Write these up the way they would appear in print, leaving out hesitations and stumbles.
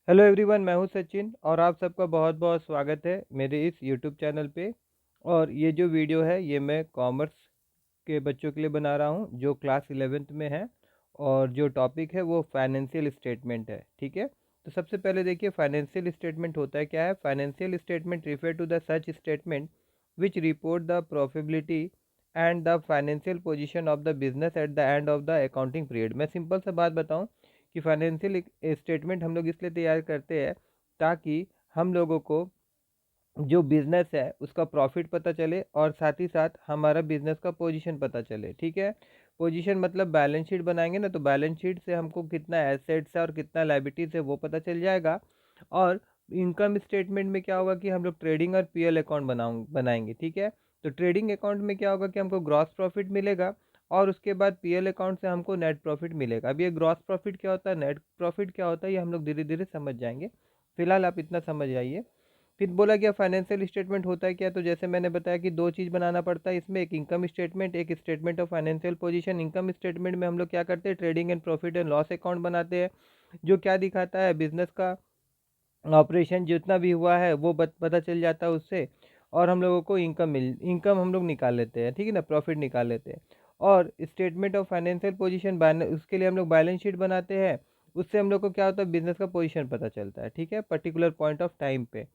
Hello everyone, मैं हूं सचिन और आप सबका बहुत बहुत स्वागत है मेरे इस यूट्यूब चैनल पे। और ये जो वीडियो है ये मैं कॉमर्स के बच्चों के लिए बना रहा हूं जो क्लास 11th में है। और जो टॉपिक है वो फाइनेंशियल स्टेटमेंट है। ठीक है, तो सबसे पहले देखिए फाइनेंशियल स्टेटमेंट होता है क्या है। Financial statement refer to the such statement which report the profitability and the financial position of the business at the end of the accounting period. मैं सिंपल सा बात बताऊं कि फाइनेंशियल स्टेटमेंट हम लोग इसलिए तैयार करते हैं ताकि हम लोगों को जो बिज़नेस है उसका प्रॉफिट पता चले और साथ ही साथ हमारा बिज़नेस का पोजीशन पता चले। ठीक है, पोजीशन मतलब बैलेंस शीट बनाएंगे ना, तो बैलेंस शीट से हमको कितना एसेट्स है और कितना लायबिलिटीज़ है वो पता चल जाएगा। और इनकम स्टेटमेंट में क्या होगा कि हम लोग ट्रेडिंग और पीएल अकाउंट बनाएंगे। ठीक है, तो ट्रेडिंग अकाउंट में क्या होगा कि हमको ग्रॉस प्रॉफिट मिलेगा और उसके बाद पीएल अकाउंट से हमको नेट प्रॉफिट मिलेगा। अब ये ग्रॉस प्रॉफिट क्या होता है, नेट प्रॉफिट क्या होता है, ये हम लोग धीरे धीरे समझ जाएंगे। फिलहाल आप इतना समझ आइए। फिर बोला गया फाइनेंशियल स्टेटमेंट होता है क्या, तो जैसे मैंने बताया कि दो चीज़ बनाना पड़ता है इसमें, एक इनकम स्टेटमेंट, एक statement of financial position. Income statement में हम लोग क्या करते हैं, trading and profit and loss account बनाते हैं जो क्या दिखाता है बिजनेस का ऑपरेशन जितना भी हुआ है वो पता चल जाता है उससे। और हम लोगों को इनकम हम लोग निकाल लेते हैं। ठीक है ना, प्रॉफिट निकाल लेते हैं। और स्टेटमेंट ऑफ फाइनेंशियल पोजीशन उसके लिए हम लोग बैलेंस शीट बनाते हैं। उससे हम लोग को क्या होता है, बिजनेस का पोजीशन पता चलता है। ठीक है, पर्टिकुलर पॉइंट ऑफ टाइम पे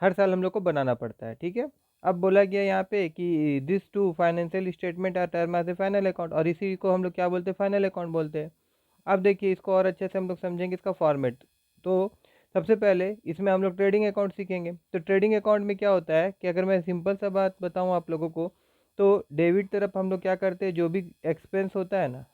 हर साल हम लोग को बनाना पड़ता है। ठीक है, अब बोला गया यहाँ पे कि this two financial statement are term as a final account, और इसी को हम लोग क्या बोलते हैं, फाइनल अकाउंट बोलते हैं। अब देखिए इसको और अच्छे से हम लोग समझेंगे इसका फॉर्मेट। तो सबसे पहले इसमें हम लोग ट्रेडिंग अकाउंट सीखेंगे। तो ट्रेडिंग अकाउंट में क्या होता है कि अगर मैं सिंपल सा बात बताऊँ आप लोगों को, तो डेबिट तरफ हम लोग क्या करते हैं, जो भी एक्सपेंस होता है ना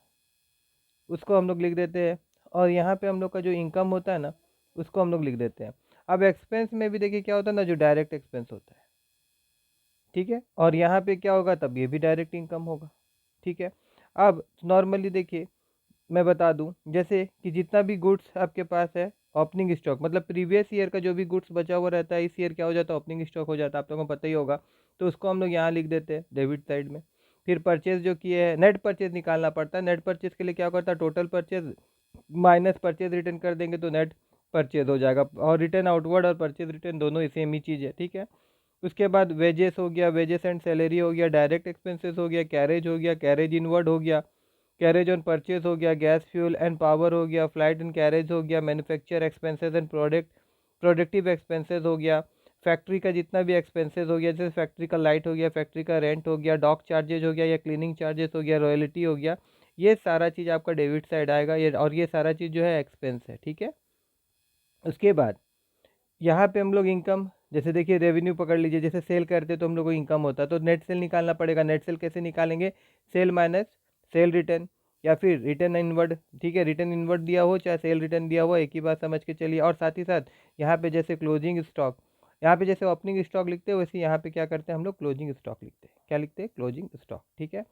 उसको हम लोग लिख देते हैं। और यहाँ पे हम लोग का जो इनकम होता है ना उसको हम लोग लिख देते हैं। अब एक्सपेंस में भी देखिए क्या होता है ना, जो डायरेक्ट एक्सपेंस होता है। ठीक है, और यहाँ पे क्या होगा, तब ये भी डायरेक्ट इनकम होगा। ठीक है, अब नॉर्मली देखिए मैं बता दूं जैसे कि जितना भी गुड्स आपके पास है, ओपनिंग स्टॉक मतलब प्रीवियस ईयर का जो भी गुड्स बचा हुआ रहता है इस ईयर क्या हो जाता है, ओपनिंग स्टॉक हो जाता है, आप लोगों को पता ही होगा। तो उसको हम लोग यहाँ लिख देते हैं डेबिट साइड में। फिर परचेज जो किए हैं, नेट परचेज निकालना पड़ता है। नेट परचेज के लिए क्या करता है, total purchase minus purchase return कर देंगे तो नेट परचेज हो जाएगा। और रिटर्न आउटवर्ड और परचेज रिटर्न दोनों ही सेम ही चीज़ है। ठीक है, उसके बाद वेजेस हो गया, वेजेस एंड सैलरी हो गया, डायरेक्ट एक्सपेंसेस हो गया, कैरेज हो गया, कैरेज इनवर्ड हो गया, कैरेज ऑन परचेज हो गया, गैस फ्यूल एंड पावर हो गया, फ्लाइट एंड कैरेज हो गया, manufacture expenses and productive expenses हो गया, फैक्ट्री का जितना भी एक्सपेंसेस हो गया, जैसे फैक्ट्री का लाइट हो गया, फैक्ट्री का रेंट हो गया, डॉक चार्जेज हो गया या क्लीनिंग चार्जेस हो गया, रॉयल्टी हो गया। ये सारा चीज़ आपका डेबिट साइड आएगा ये, और ये सारा चीज़ जो है एक्सपेंस है। ठीक है, उसके बाद यहाँ पे हम लोग इनकम, जैसे देखिए रेवेन्यू पकड़ लीजिए, जैसे सेल करते तो हम लोग को इनकम होता है तो नेट सेल निकालना पड़ेगा। नेट सेल कैसे निकालेंगे, सेल माइनस सेल रिटर्न या फिर रिटर्न इनवर्ड। ठीक है, रिटर्न इनवर्ड दिया हो चाहे सेल रिटर्न दिया हो, एक ही बात समझ के चलिए। और साथ ही साथ यहाँ पे जैसे क्लोजिंग स्टॉक, यहाँ पे जैसे ओपनिंग स्टॉक लिखते हैं वैसे यहाँ पे क्या करते हैं हम लोग, क्लोजिंग स्टॉक लिखते हैं। क्या लिखते हैं, क्लोजिंग स्टॉक। ठीक है,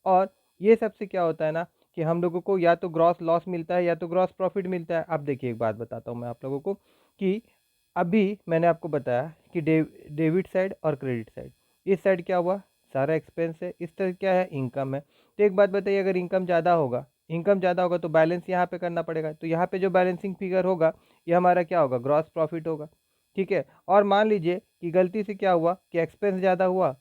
और ये सबसे क्या होता है ना कि हम लोगों को या तो ग्रॉस लॉस मिलता है या तो ग्रॉस प्रॉफिट मिलता है। अब देखिए एक बात बताता हूँ मैं आप लोगों को कि अभी मैंने आपको बताया कि डेबिट साइड और क्रेडिट साइड, इस साइड क्या हुआ, सारा एक्सपेंस है, इस तरह क्या है, इनकम है। तो एक बात बताइए, अगर इनकम ज़्यादा होगा तो बैलेंस यहाँ पे करना पड़ेगा। तो यहाँ पे जो बैलेंसिंग फिगर होगा ये हमारा क्या होगा, ग्रॉस प्रॉफिट होगा। ठीक है, और मान लीजिए कि गलती से क्या हुआ कि एक्सपेंस ज़्यादा हुआ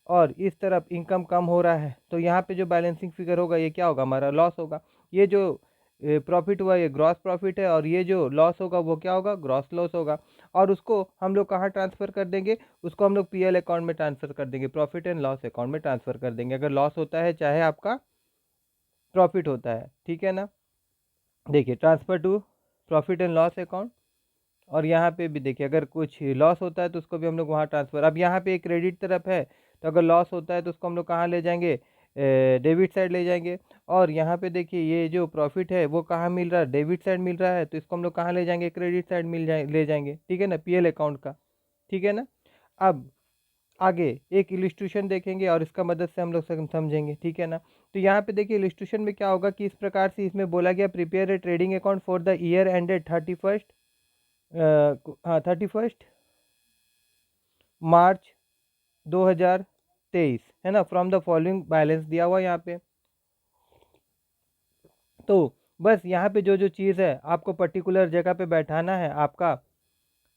और इस तरफ इनकम कम हो रहा है, तो यहाँ पे जो बैलेंसिंग फिगर होगा ये क्या होगा, हमारा लॉस होगा। ये जो प्रॉफिट हुआ ये ग्रॉस प्रॉफिट है, और ये जो लॉस होगा वो क्या होगा, ग्रॉस लॉस होगा। और उसको हम लोग कहाँ ट्रांसफ़र कर देंगे, उसको हम लोग पीएल अकाउंट में ट्रांसफ़र कर देंगे, प्रॉफिट एंड लॉस अकाउंट में ट्रांसफ़र कर देंगे, अगर लॉस होता है चाहे आपका प्रॉफिट होता है। ठीक है ना, देखिए transfer to profit and loss account. और यहाँ पे भी देखिए अगर कुछ लॉस होता है तो उसको भी हम लोग वहाँ ट्रांसफ़र, अब यहाँ पे एक क्रेडिट तरफ है तो अगर लॉस होता है तो उसको हम लोग कहाँ ले जाएंगे, डेबिट साइड ले जाएंगे। और यहाँ पे देखिए ये जो प्रॉफिट है वो कहाँ मिल रहा है, डेबिट साइड मिल रहा है, तो इसको हम लोग कहाँ ले जाएंगे, क्रेडिट साइड ले जाएंगे। ठीक है ना, पीएल अकाउंट का। ठीक है ना, अब आगे एक इलिस्ट्रेशन देखेंगे और इसका मदद से हम लोग समझेंगे। ठीक है ना, तो यहाँ पे देखिए इलिस्ट्रेशन में क्या होगा कि इस प्रकार से इसमें बोला गया, prepare a trading account for the year ended 31st, हाँ 31st मार्च 2023 है ना, फ्रॉम द फॉलोइंग बैलेंस दिया हुआ यहाँ पे। तो बस यहाँ पे जो जो चीज़ है आपको पर्टिकुलर जगह पे बैठाना है, आपका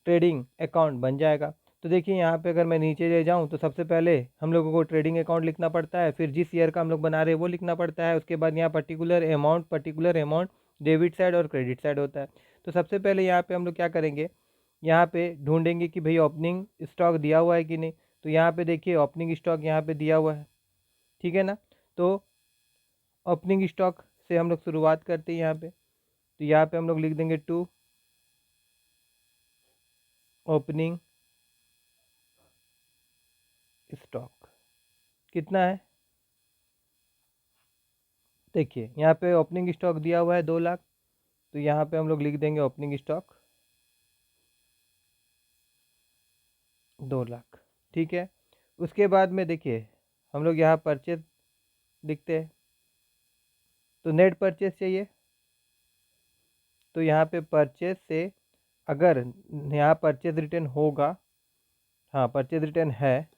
ट्रेडिंग अकाउंट बन जाएगा। तो देखिए यहाँ पे अगर मैं नीचे ले जाऊँ तो सबसे पहले हम लोगों को ट्रेडिंग अकाउंट लिखना पड़ता है, फिर जिस ईयर का हम लोग बना रहे हैं वो लिखना पड़ता है। उसके बाद यहाँ पर्टिकुलर अमाउंट डेबिट साइड और क्रेडिट साइड होता है। तो सबसे पहले यहाँ पे हम लोग क्या करेंगे, यहाँ पे ढूंढेंगे कि भाई ओपनिंग स्टॉक दिया हुआ है कि नहीं। तो यहाँ पे देखिए ओपनिंग स्टॉक यहाँ पे दिया हुआ है, ठीक है ना। तो ओपनिंग स्टॉक से हम लोग शुरुआत करते हैं यहाँ पे। तो यहाँ पे हम लोग लिख देंगे टू ओपनिंग स्टॉक कितना है। देखिए यहाँ पे ओपनिंग स्टॉक दिया हुआ है 2 लाख। तो यहाँ पे हम लोग लिख देंगे ओपनिंग स्टॉक 2 लाख, ठीक है। उसके बाद में देखिए हम लोग यहाँ परचेज लिखते हैं। तो नेट परचेज चाहिए, तो यहाँ पे परचेज से अगर यहाँ परचेज रिटर्न होगा, हाँ परचेज रिटर्न है,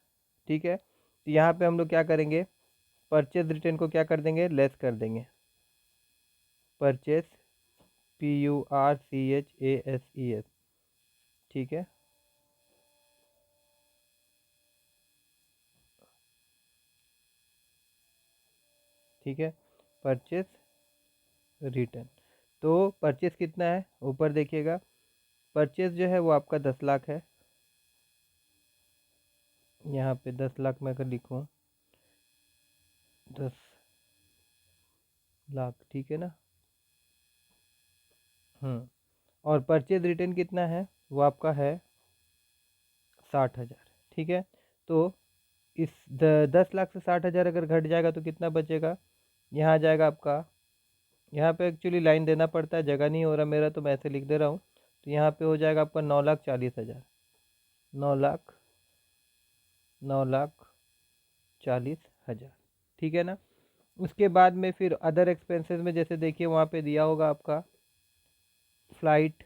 ठीक है। तो यहाँ पे हम लोग क्या करेंगे, परचेज रिटर्न को क्या कर देंगे, लेस कर देंगे। परचेज PURCHASES, ठीक है। ठीक है, परचेज रिटर्न। तो परचेज कितना है ऊपर देखिएगा, परचेज जो है वो आपका 10 लाख है। यहाँ पे 10 लाख मैं अगर लिखूँ 10 लाख, ठीक है ना। और परचेज रिटर्न कितना है, वो आपका है 60,000, ठीक है। तो इस 10 लाख से 60,000 अगर घट जाएगा तो कितना बचेगा, यहाँ आ जाएगा आपका, यहाँ पे एक्चुअली लाइन देना पड़ता है, जगह नहीं हो रहा मेरा तो मैं ऐसे लिख दे रहा हूँ। तो यहाँ पे हो जाएगा आपका 9,40,000, 9 लाख 9,40,000, ठीक है ना। उसके बाद में फिर अदर एक्सपेंसेस में जैसे देखिए वहाँ पे दिया होगा आपका फ्लाइट,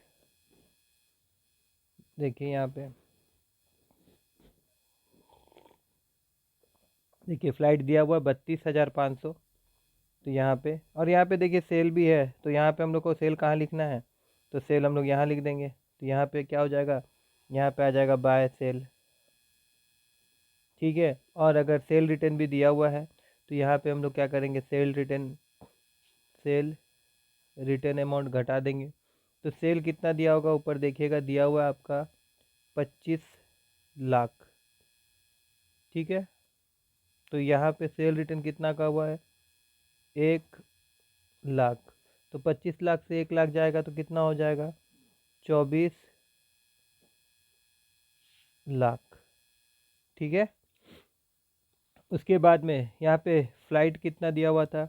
देखिए यहाँ पे देखिए फ़्लाइट दिया हुआ है 32,500। तो यहाँ पे, और यहाँ पे देखिए सेल भी है, तो यहाँ पे हम लोग को सेल कहाँ लिखना है, तो सेल हम लोग यहाँ लिख देंगे। तो यहाँ पे क्या हो जाएगा, यहाँ पे आ जाएगा बाय सेल, ठीक है। और अगर सेल रिटर्न भी दिया हुआ है तो यहाँ पे हम लोग क्या करेंगे, सेल रिटर्न अमाउंट घटा देंगे। तो सेल कितना दिया होगा ऊपर देखिएगा, दिया हुआ है आपका 25 लाख, ठीक है। तो यहाँ पे सेल रिटर्न कितना का हुआ है, 1 लाख। तो 25 लाख से 1 लाख जाएगा तो कितना हो जाएगा, 24 लाख, ठीक है। उसके बाद में यहाँ पे फ़्लाइट कितना दिया हुआ था,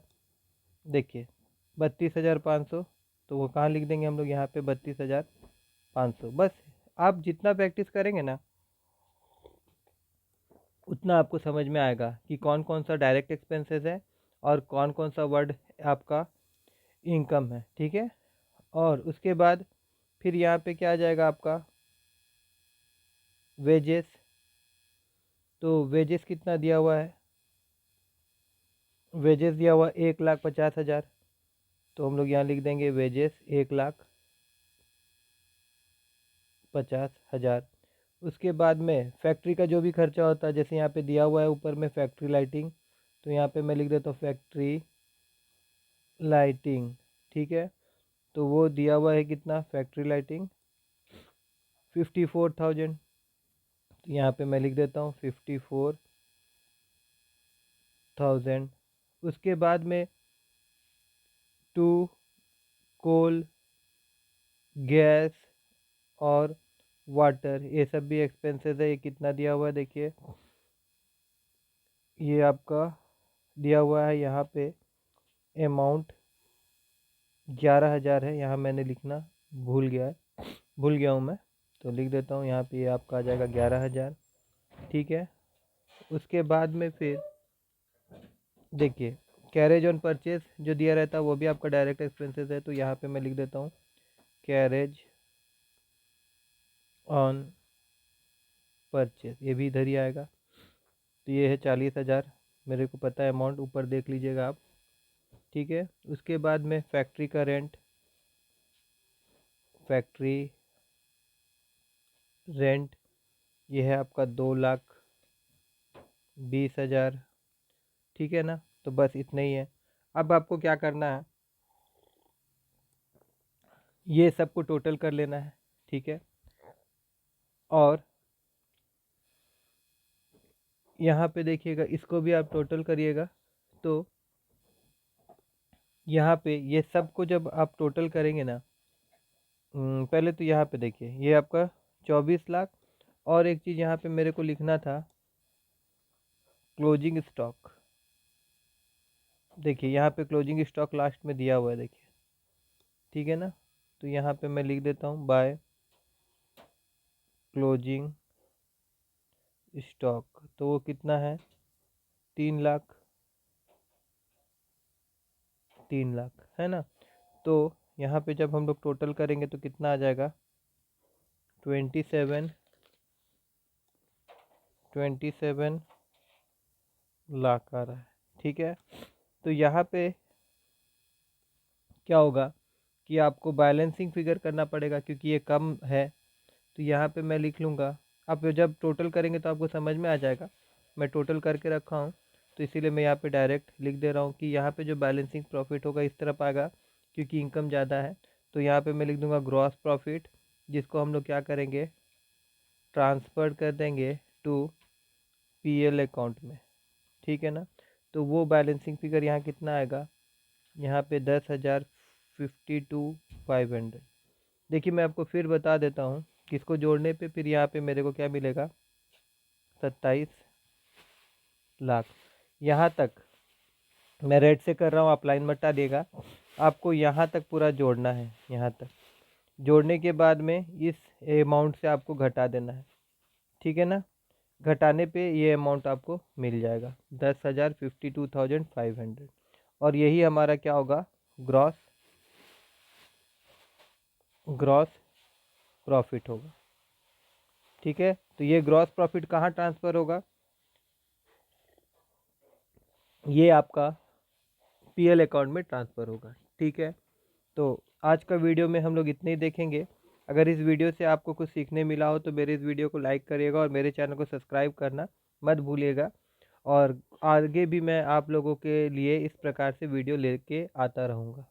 देखिए 32,500। तो वो कहाँ लिख देंगे हम लोग, यहाँ पे 32,500। बस आप जितना प्रैक्टिस करेंगे ना उतना आपको समझ में आएगा कि कौन कौन सा डायरेक्ट एक्सपेंसेस है और कौन कौन सा वर्ड आपका इनकम है, ठीक है। और उसके बाद फिर यहाँ पे क्या आ जाएगा आपका वेजेस। तो वेजेस कितना दिया हुआ है, वेजेस दिया हुआ 1,50,000। तो हम लोग यहाँ लिख देंगे वेजेस 1,50,000। उसके बाद में फैक्ट्री का जो भी खर्चा होता है, जैसे यहाँ पे दिया हुआ है ऊपर में फैक्ट्री लाइटिंग, तो यहाँ पे मैं लिख देता हूँ फैक्ट्री लाइटिंग, ठीक है। तो वो दिया हुआ है कितना, फैक्ट्री लाइटिंग 54,000। तो यहाँ पे मैं लिख देता हूँ 54,000। उसके बाद में टू कोल, गैस और वाटर, ये सब भी एक्सपेंसेस है। ये कितना दिया हुआ है देखिए, ये आपका दिया हुआ है यहाँ पे अमाउंट 11,000 है। यहाँ मैंने लिखना भूल गया हूँ मैं, तो लिख देता हूँ यहाँ पे, ये आपका आ जाएगा 11,000, ठीक है। उसके बाद में फिर देखिए कैरेज ऑन परचेज जो दिया रहता है वो भी आपका डायरेक्ट एक्सपेंसेस है। तो यहाँ पे मैं लिख देता हूँ कैरेज ऑन परचेज, ये भी इधर ही आएगा। तो ये है 40,000, मेरे को पता है अमाउंट, ऊपर देख लीजिएगा आप, ठीक है। उसके बाद में फैक्ट्री का रेंट, फैक्ट्री रेंट ये है आपका 2,20,000, ठीक है ना। तो बस इतना ही है। अब आपको क्या करना है, ये सबको टोटल कर लेना है, ठीक है। और यहाँ पे देखिएगा, इसको भी आप टोटल करिएगा। तो यहाँ पे ये सबको जब आप टोटल करेंगे ना, पहले तो यहाँ पे देखिए ये आपका 24 लाख। और एक चीज़ यहाँ पे मेरे को लिखना था, क्लोजिंग स्टॉक। देखिए यहाँ पे क्लोजिंग स्टॉक लास्ट में दिया हुआ है, देखिए, ठीक है ना। तो यहाँ पे मैं लिख देता हूँ बाय क्लोजिंग स्टॉक। तो वो कितना है, 3 लाख, 3 लाख है ना। तो यहाँ पे जब हम लोग टोटल करेंगे तो कितना आ जाएगा, 27 लाख आ रहा है, ठीक है। तो यहाँ पे क्या होगा कि आपको बैलेंसिंग फिगर करना पड़ेगा, क्योंकि ये कम है। तो यहाँ पे मैं लिख लूँगा, आप जब टोटल करेंगे तो आपको समझ में आ जाएगा। मैं टोटल करके रखा हूँ, तो इसीलिए मैं यहाँ पे डायरेक्ट लिख दे रहा हूँ कि यहाँ पे जो बैलेंसिंग प्रॉफिट होगा इस तरफ आएगा, क्योंकि इनकम ज़्यादा है। तो यहाँ पे मैं लिख दूँगा ग्रॉस प्रॉफिट, जिसको हम लोग क्या करेंगे, ट्रांसफ़र कर देंगे टू पीएल अकाउंट में, ठीक है ना। तो वो बैलेंसिंग फिगर यहाँ कितना आएगा, यहाँ पे 10,52,500। देखिए मैं आपको फिर बता देता हूँ कि इसको जोड़ने पे फिर यहाँ पे मेरे को क्या मिलेगा, 27 लाख। यहाँ तक मैं रेड से कर रहा हूँ, आप लाइन मत डालिएगा। आपको यहाँ तक पूरा जोड़ना है। यहाँ तक जोड़ने के बाद में इस अमाउंट से आपको घटा देना है, ठीक है ना। घटाने पे ये अमाउंट आपको मिल जाएगा 10,52,500। और यही हमारा क्या होगा, ग्रॉस ग्रॉस प्रॉफिट होगा, ठीक है। तो ये ग्रॉस प्रॉफिट कहाँ ट्रांसफ़र होगा, ये आपका पीएल अकाउंट में ट्रांसफ़र होगा, ठीक है। तो आज का वीडियो में हम लोग इतने ही देखेंगे। अगर इस वीडियो से आपको कुछ सीखने मिला हो तो मेरे इस वीडियो को लाइक करिएगा और मेरे चैनल को सब्सक्राइब करना मत भूलिएगा। और आगे भी मैं आप लोगों के लिए इस प्रकार से वीडियो लेके आता रहूँगा।